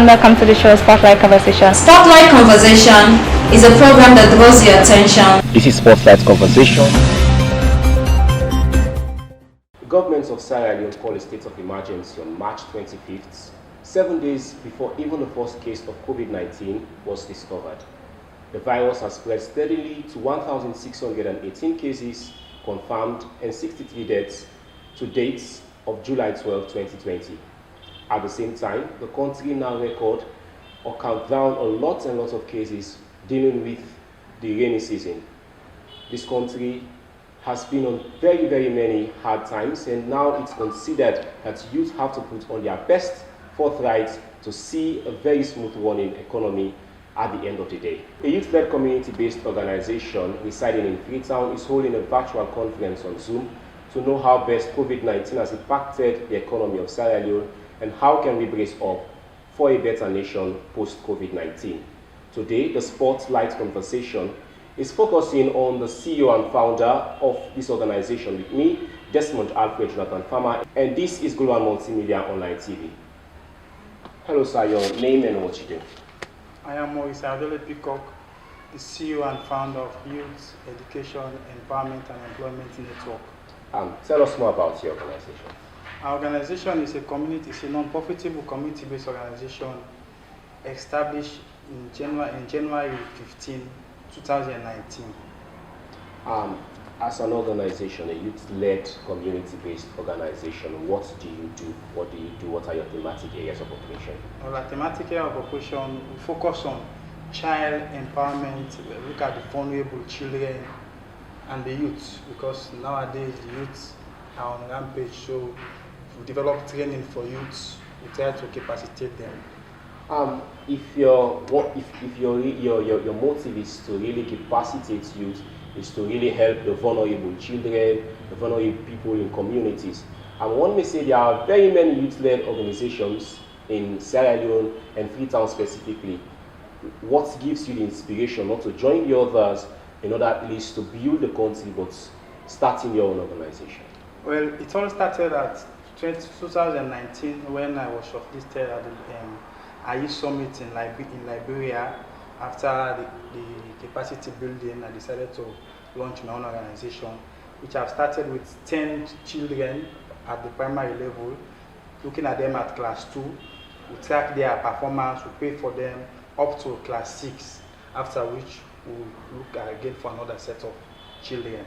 and welcome to the show Spotlight Conversation. Spotlight Conversation is a program that draws your attention. This is Spotlight Conversation. The government of Sierra Leone called a state of emergency on March 25th, 7 days before even the first case of COVID-19 was discovered. The virus has spread steadily to 1,618 cases confirmed and 63 deaths to date of July 12, 2020. At the same time, the country now record or count down a lot and lots of cases dealing with the rainy season. This country has been on very, very many hard times, and now it's considered that youth have to put on their best forthright to see a very smooth running economy at the end of the day. A youth-led community-based organization residing in Freetown is holding a virtual conference on Zoom to know how best COVID-19 has impacted the economy of Sierra Leone and how can we brace up for a better nation post-COVID-19. Today, the Spotlight Conversation is focusing on the CEO and founder of this organization with me, Desmond, Alfred, Farma, and this is Global Multimedia Online TV. Hello sir, your name and what you do? I am Morris Ayodele Peacock, the CEO and founder of Youth Education, Empowerment and Employment Network. Tell us more about your organization. Our organization is a non-profitable community-based organization established in January 15, 2019. As an organization, a youth-led community-based organization, what do you do? What do you do? What are your thematic areas of operation? Well, our thematic area of operation, we focus on child empowerment. We look at the vulnerable children and the youth, because nowadays the youth are on rampage, so we develop training for youths. We try to capacitate them. If your motive is to really capacitate youth, is to really help the vulnerable children, the vulnerable people in communities. And one may say there are very many youth-led organizations in Sierra Leone and Freetown specifically. What gives you the inspiration not to join the others in order at least to build the country, but starting your own organization? Well, it all started at 2019 when I was shortlisted at the IE Summit in Liberia. After the capacity building, I decided to launch my own organization, which I've started with 10 children at the primary level, looking at them at class 2. We track their performance, we pay for them up to class 6, after which we'll look again for another set of children.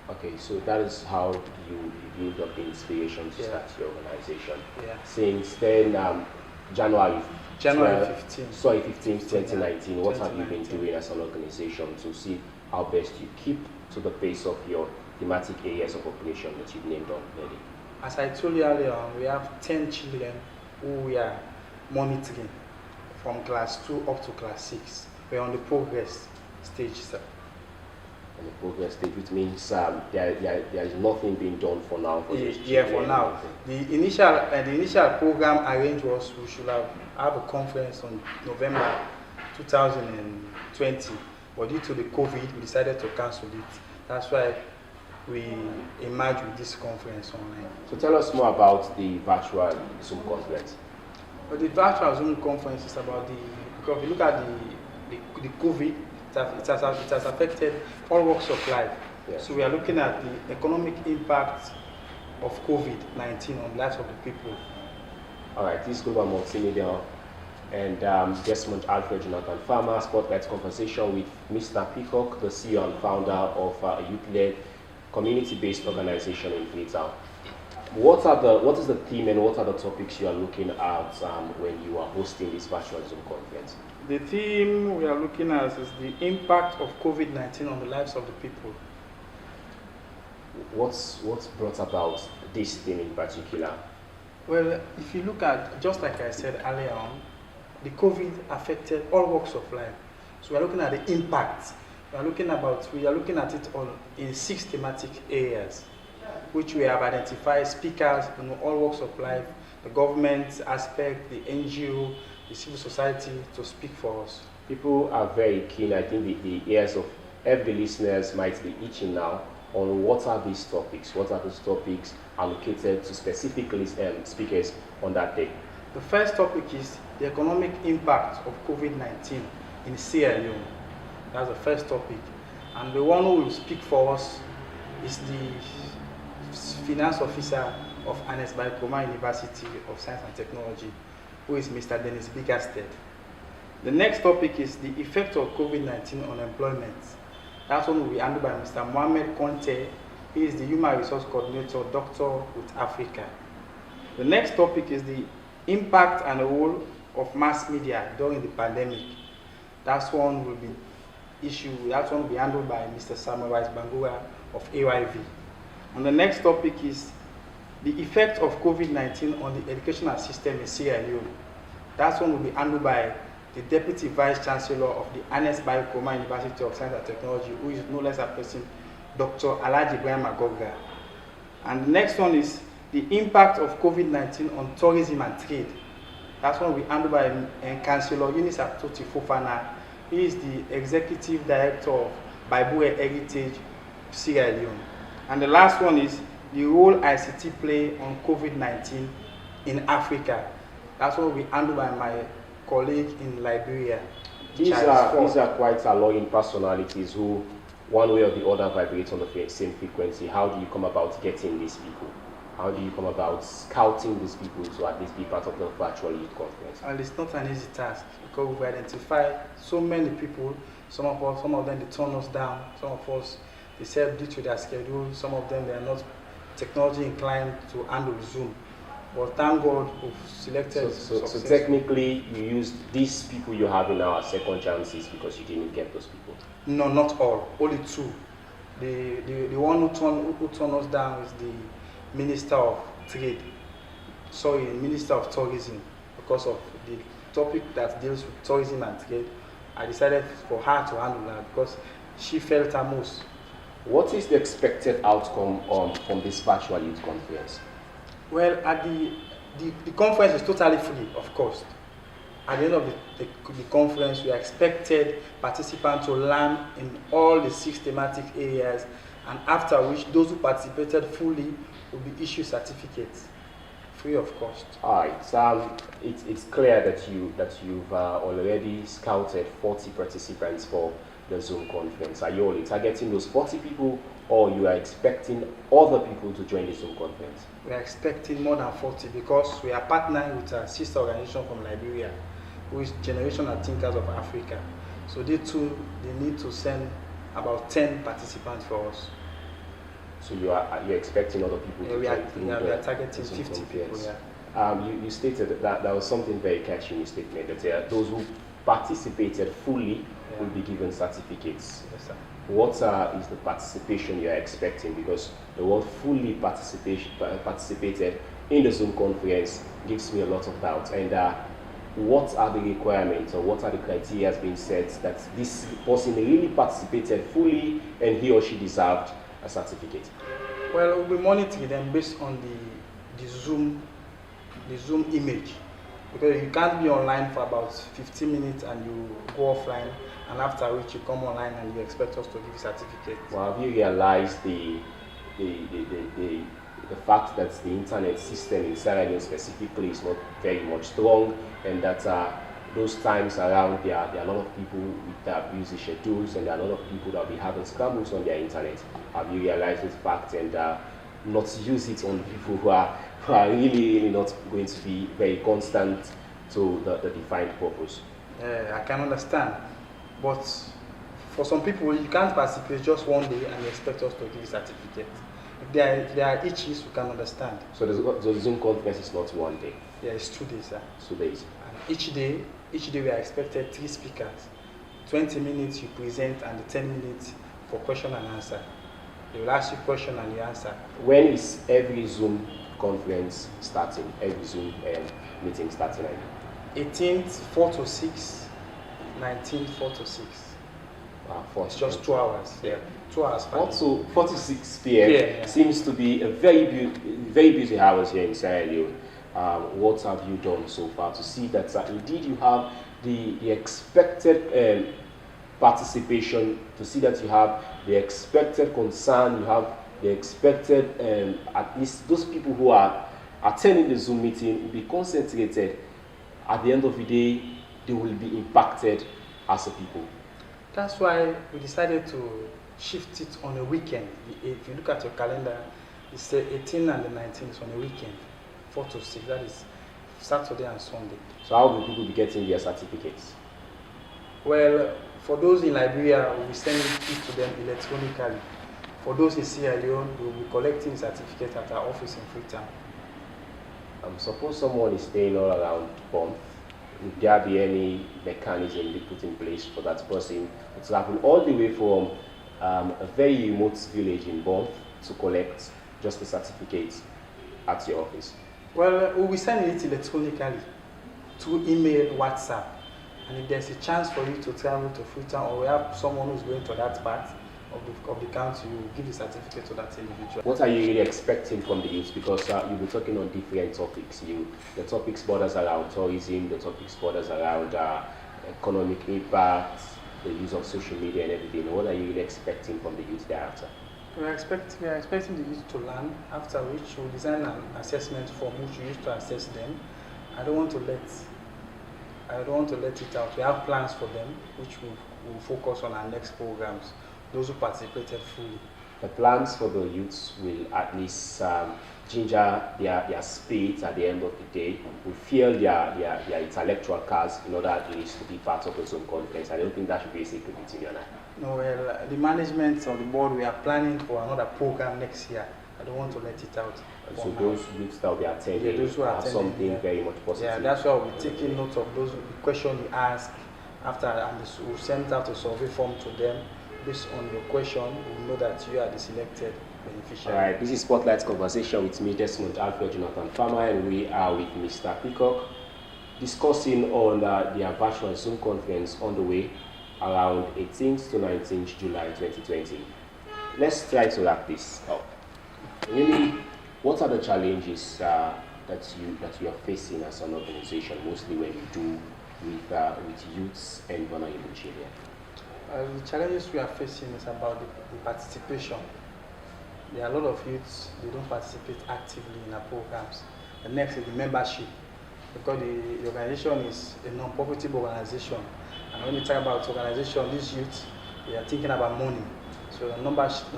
Okay, so that is how you build up the inspiration to start your organization. Yeah. Since then, January 15, 2019, what have you been doing as an organization to see how best you keep to the pace of your thematic areas of operation that you've named already? As I told you earlier on, we have 10 children who we are monitoring from class 2 up to class 6. We're on the progress stage, sir. On the progress stage, which means there is nothing being done for now. For now. The initial program arranged was we should have a conference on November 2020, but due to the COVID, we decided to cancel it. That's why we emerged with this conference online. So tell us more about the virtual Zoom conference. But the virtual Zoom conference is about because if you look at the COVID, it has affected all walks of life. Yes. So we are looking at the economic impact of COVID-19 on the lives of the people. All right, this is Global Multimedia and Desmond, Alfred, Farma, Spotlight Conversation with Mr. Peacock, the CEO and founder of a youth-led community-based organization in Freetown. What is the theme and what are the topics you are looking at when you are hosting this virtual Zoom conference? The theme we are looking at is the impact of COVID-19 on the lives of the people. What's brought about this theme in particular? Well, if you look at, just like I said earlier on, the COVID affected all walks of life. So we are looking at the impact. We are looking at it in 6 thematic areas, which we have identified speakers in all walks of life, the government aspect, the NGO, the civil society to speak for us. People are very keen. I think the ears of every listeners might be itching now on what are these topics, what are those topics allocated to specific speakers on that day. The first topic is the economic impact of COVID-19 in Sierra Leone. That's the first topic. And the one who will speak for us is the finance officer of Annes-Baikoma University of Science and Technology, who is Mr. Dennis Biggersted. The next topic is the effect of COVID-19 on employment. That one will be handled by Mr. Mohamed Conte. He is the Human Resource Coordinator, Doctor with Africa. The next topic is the impact and the role of mass media during the pandemic. That one will be handled by Mr. Samuel Rice Bangura of AYV. And the next topic is the effect of COVID-19 on the educational system in Sierra Leone. That one will be handled by the Deputy Vice Chancellor of the Annes-Baikoma University of Science and Technology, who is no less a person, Dr. Alhaji Ibrahim Agoga. And the next one is the impact of COVID-19 on tourism and trade. That one will be handled by Councillor Eunice Atoti Fofana. He is the Executive Director of Baibue Heritage Sierra Leone. And the last one is the role ICT play on COVID-19 in Africa. That one will be handled by my colleague in Liberia. These are quite alluring personalities who, one way or the other, vibrate on the same frequency. How do you come about getting these people? How do you come about scouting these people to at least be part of the virtual youth conference? And it's not an easy task because we've identified so many people. Some of them they turn us down. Some of us they said due to their schedule. Some of them they are not technology inclined to handle Zoom. But thank God we've selected. So technically, you used these people you have in our second chances because you didn't get those people. No, not all. Only two. The one who turned us down is the Minister of Minister of Tourism, because of the topic that deals with tourism and trade. I decided for her to handle that because she felt her most. What is the expected outcome from this virtual youth conference? Well, at the conference is totally free of cost. At the end of the conference, we expected participants to learn in all the 6 thematic areas, and after which those who participated fully will be issued certificates, free of cost. All right. It's clear that you've already scouted 40 participants for the Zoom conference. Are you only targeting those 40 people, or you are expecting other people to join the Zoom conference? We are expecting more than 40 because we are partnering with a sister organization from Liberia, who is Generational Thinkers of Africa. So they need to send about 10 participants for us. So you're expecting other people to join? We are targeting 50 people. Yeah. You stated that there was something very catchy in your statement, that those who participated fully will be given certificates. Yes, sir. What is the participation you're expecting? Because the word fully participated in the Zoom conference gives me a lot of doubt. And what are the requirements, or what are the criteria has been set that this person really participated fully and he or she deserved a certificate? Well, we'll be monitoring them based on the Zoom image, because you can't be online for about 15 minutes and you go offline, and after which you come online and you expect us to give you certificate. Well, have you realized the fact that the internet system in Sierra Leone specifically is not very much strong, and that those times around there are a lot of people with busy schedules, and there are a lot of people that will be having scrambles on their internet? Have you realized this fact and not use it on people who are really not going to be very constant to the defined purpose? I can understand, but for some people you can't participate just one day and you expect us to give you certificate. If there are issues, we can understand. So the Zoom conference is not one day? Yeah, it's 2 days, sir. 2 days. And each day we are expected 3 speakers. 20 minutes you present and 10 minutes for question and answer. They will ask you question and you answer. When is every Zoom conference starting? Every Zoom meeting starting? 18th, 4 to 6. 19th, 4 to 6. It's just 2 hours. Yeah, 2 hours. 4 to 6 p.m. Seems to be a very busy hours here in Sierra Leone. What have you done so far to see that indeed you have the expected participation, to see that you have the expected concern, you have the expected, at least those people who are attending the Zoom meeting will be concentrated. At the end of the day, they will be impacted as a people. That's why we decided to shift it on a weekend. If you look at your calendar, it's the 18th and the 19th is on a weekend, 4 to 6. That is Saturday and Sunday. So how will people be getting their certificates? Well, for those in Liberia, we'll be sending it to them electronically. For those in Sierra Leone, we'll be collecting certificates at our office in Freetown. Suppose someone is staying all around Bonn, would there be any mechanism be put in place for that person to travel all the way from a very remote village in Bonn to collect just a certificate at your office? Well, we'll be sending it electronically through email, WhatsApp. And if there's a chance for you to travel to Freetown, or we have someone who's going to that part of the country, you will give the certificate to that individual. What are you really expecting from the youth? Because you'll be talking on different topics. The topics borders around tourism, the topics borders around economic impact, the use of social media and everything. What are you really expecting from the youth thereafter? We are expecting the youth to learn, after which we'll design an assessment form which we use to assess them. I don't want to let it out. We have plans for them which we'll focus on our next programs, those who participated fully. The plans for the youths will at least ginger their spirit at the end of the day, will fuel their intellectual cars in order at least to be part of the Zoom conference. I don't think that should be a secret between you and I. No, well, the management of the board, we are planning for another program next year. I don't want to let it out. So those youths that will be attending, those who are attending, something very much positive. Yeah, that's why we'll be taking note of those questions you ask after, and we'll send out a survey form to them. Based on your question, we'll know that you are the selected beneficiary. All right, this is Spotlight Conversation with me, Desmond, Alfred, Jonathan, Farma, and we are with Mr. Peacock, discussing on their virtual Zoom conference on the way around 18th to 19th July 2020. Let's try to wrap this up. Really, what are the challenges that you are facing as an organization, mostly when you do with youths and vulnerable children? The challenges we are facing is about the participation. There are a lot of youths, they don't participate actively in our programs. The next is the membership, because the organization is a non-profit organization. And when you talk about organization, these youths, they are thinking about money. So the membership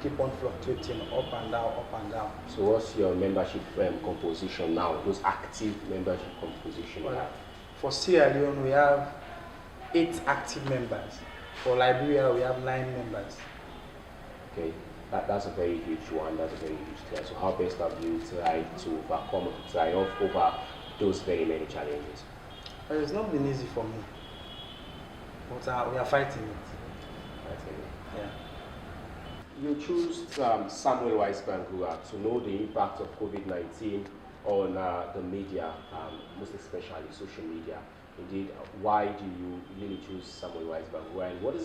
keep on fluctuating up and down, up and down. So what's your membership composition now, those active membership composition? Well, for Sierra Leone, we have 8 active members. For Liberia, we have 9 members. Okay, that's a very huge one. That's a very huge threat. So how best have you tried to overcome, to triumph over those very many challenges? Well, it's not been easy for me, but we are fighting it. Yeah. You choose Samuel Weisbangura to know the impact of COVID-19 on the media, most especially social media. Indeed, why do you really choose Samuel Weisbangura, and what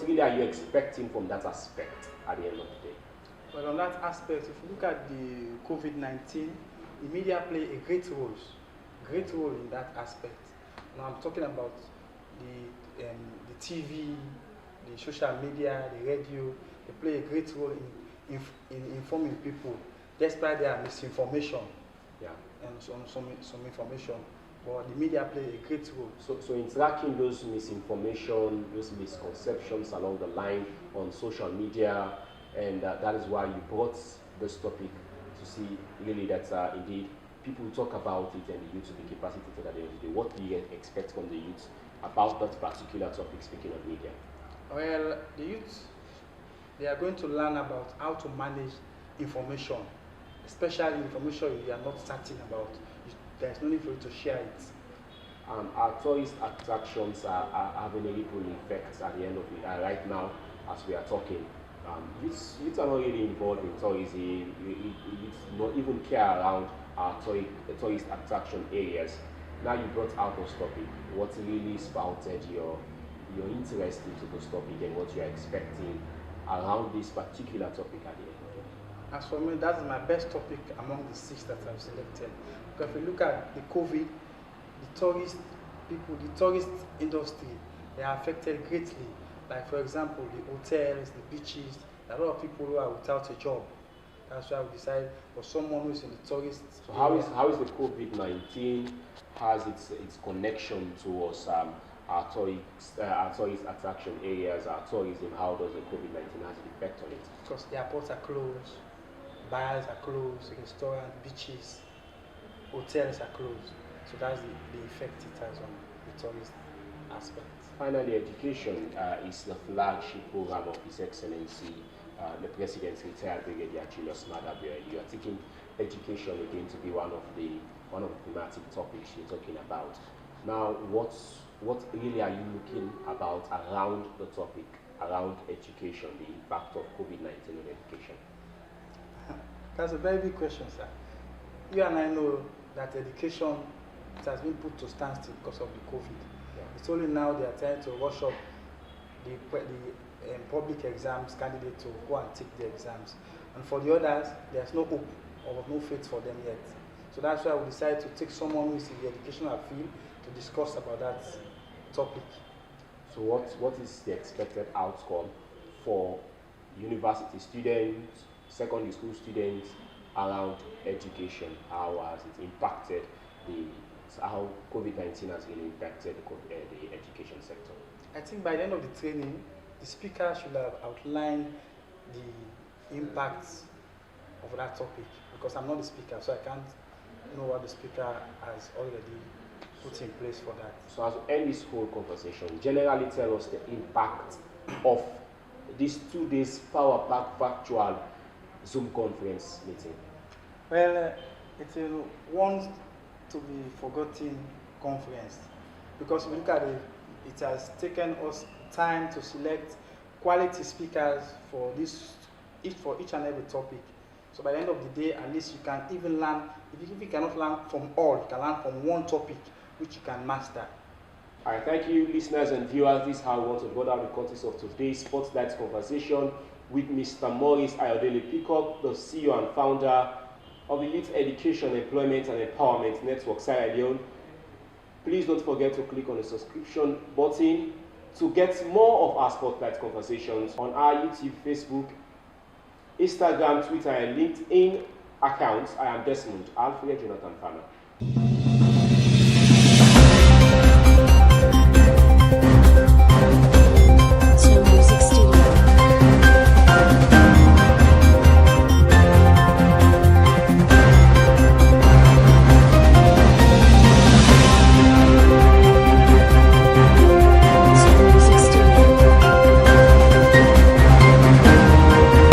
really are you expecting from that aspect at the end of the day? Well, on that aspect, if you look at the COVID-19, the media play a great role in that aspect. Now I'm talking about the TV, the social media, the radio. They play a great role in informing people, despite their misinformation. Yeah. And some information. But the media play a great role. So in tracking those misinformation, those misconceptions along the line on social media, and that is why you brought this topic to see really that indeed people talk about it and the youth will be capacitated at the end of the day. What do you expect from the youth about that particular topic, speaking of media? Well, the youth, they are going to learn about how to manage information, especially information you are not certain about. There is no need for you to share it. Our tourist attractions are having a ripple effect at the end of it. Right now, as we are talking, youths are not really involved in tourism. Youths don't even care around our tourist attraction areas. Now you brought out this topic. What really sprouted your interest into this topic and what you are expecting around this particular topic at the end of it? As for me, that's my best topic among the 6 that I've selected. Because if you look at the COVID, the tourist industry, they are affected greatly. Like for example, the hotels, the beaches, there are a lot of people who are without a job. That's why we decided for someone who's in the tourist. So how is the COVID-19 has its connection towards our tourist attraction areas, our tourism? How does the COVID-19 has an effect on it? Because the airports are closed, bars are closed, restaurants, beaches, hotels are closed. So that's the effect it has on the tourist aspect. Finally, education is the flagship program of His Excellency, the President's retired Brigadier Julius Madabwe. You are taking education again to be one of the thematic topics you're talking about. Now, what really are you looking about around the topic, around education, the impact of COVID-19 on education? That's a very big question, sir. You and I know that education has been put to standstill because of the COVID. Yeah. It's only now they are trying to rush up the public exams candidate to go and take the exams. And for the others, there's no hope or no faith for them yet. So that's why we decided to take someone who is in the educational field to discuss about that topic. So what is the expected outcome for university students, secondary school students around education? How has it impacted how COVID-19 has really impacted the education sector? I think by the end of the training, the speaker should have outlined the impacts of that topic, because I'm not the speaker, so I can't know what the speaker has already put in place for that. So as we end this whole conversation, generally tell us the impact of these 2 days power-packed virtual Zoom conference meeting. Well, it's a once to be forgotten conference, because we look at it, it has taken us time to select quality speakers for each and every topic. So by the end of the day, at least you can even learn, if you cannot learn from all, you can learn from one topic which you can master. All right, thank you, listeners and viewers. This is how we want to go down the context of today's Spotlight conversation with Mr. Morris Ayodele Peacock, the CEO and founder of the Youth Education, Employment and Empowerment Network, Sierra Leone. Please don't forget to click on the subscription button to get more of our Spotlight conversations on our YouTube, Facebook, Instagram, Twitter, and LinkedIn accounts. I am Desmond, Alfred, Jonathan Farma.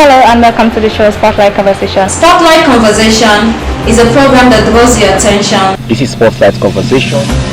Hello and welcome to the show Spotlight Conversation. Spotlight Conversation is a program that draws your attention. This is Spotlight Conversation.